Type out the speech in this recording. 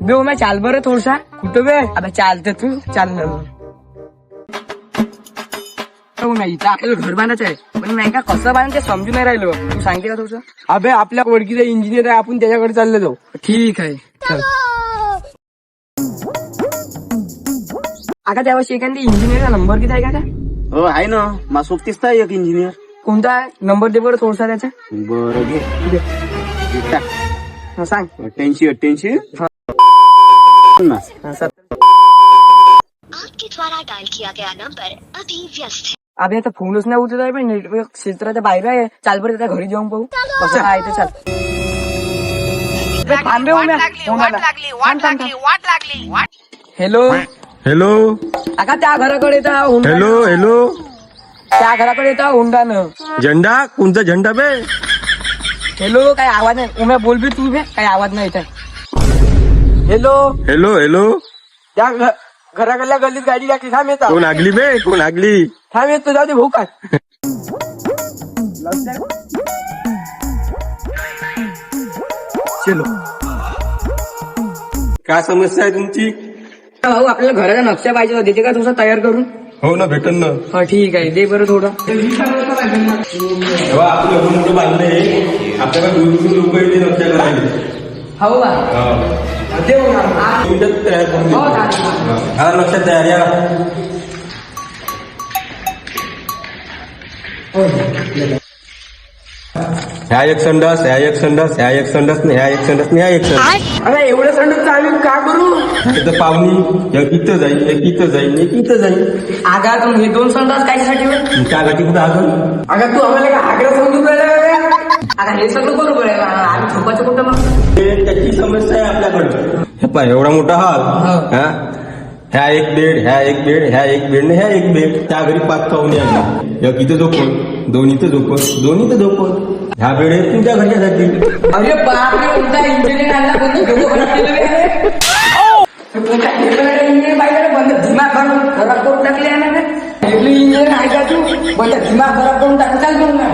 बे उम्या चाल बरं थोडसा. कुठं बे? आता चालतं तू चाल ना. नाही इथं आपल्याला घर बांधायचं आहे, पण नाही का कसं बांधायचं समजून नाही राहिलो. तू सांगते का थोडं? अबे आपल्या ओळखीचा इंजिनियर आहे, आपण त्याच्याकडे चालले जाऊ. ठीक आहे चल. आता त्यावर्षी एखादी इंजिनियरचा नंबर किती आहे का? हो आहे ना, मा सोबतीच तर एक इंजिनियर. कोणता आहे नंबर? दे बरं थोडसा त्याचा. बरं घे. हा, सांग. 88 हा, 70. आपके द्वारा डायल किया गया नंबर अभी व्यस्त है. अबे आता फोनच नाही उचलत आहे, पण नेटवर्क क्षेत्राच्या बाहेर आहे. चाल बरं त्याच्या घरी जाऊन पाहू कसं काय ते. चाल थांबे उम्या. हॅलो हॅलो काका, त्या घराकडे येता हुंडा. हॅलो हॅलो त्या घराकडे येता हुंडानं. झेंडा कोणता झेंडा बे? हॅलो, काही आवाज नाही. उम्या बोल बी तू बे, काही आवाज नाही इथं. हॅलो हॅलो हॅलो त्या घराकडल्या गल्लीत गाडी टाकली. थांब येतात. कोण आगली बे? कोण आगली? थांब येतो, जाऊ दे भाऊ. काय चलो. काय समस्या आहे तुमची? भाऊ आपल्याला घराचा नक्षा पाहिजे होता, देते का तुझा तयार करून? हो ना, भेटन ना. हा ठीक आहे, दे बरं थोडं. तेव्हा आपण एवढं मोठं बांधलंय, आपल्याला दूर लोक येते नक्षा करायला. हो का? दे बघा. तुमच्यात तयार करून हो, देतो. चालेल. हा लक्षात तयार या. ह्या एक संडास, ह्या एक संडास, ह्या एक संडास, ह्या एक संडास, ह्या एक संडास. अरे एवढं संडस आम्ही का करू? तिथं पाहुणी एक इथं जाईल, एक इथं जाईल, एक इथं जाईल. आगा तुम हे दोन संडास कायसाठी होय? त्या गाठी कुठं आगल? अगं तू आम्हाला का आग्रह समजून राहिला का? आता हे सगळं बरोबर आहे. आम्ही झोपायचं कुठं मग? त्याची समस्या आहे आपल्याकडे. हे पाय एवढा मोठा हॉल. हा ह्या एक बेड, ह्या एक बेड, ह्या एक बेड, ह्या एक बेड. त्या घरी 5 पाहुणे आले. एक इथं झोपण, दोन इथं झोपण, दोन इथं झोपण. ह्या बेड आहेत तुमच्या घरच्यासाठी. अरे बापरे, कोणता इंजिनियर आणला? कोणतं डोकं खराब केलं रे? कोणता इंजिनियर पाहिजे? बंद दिमाग खराब करून टाकले आहे ना. हेडली इंजिनियर आहे का तू? बंद दिमाग खराब करून टाक. चाल बघ ना.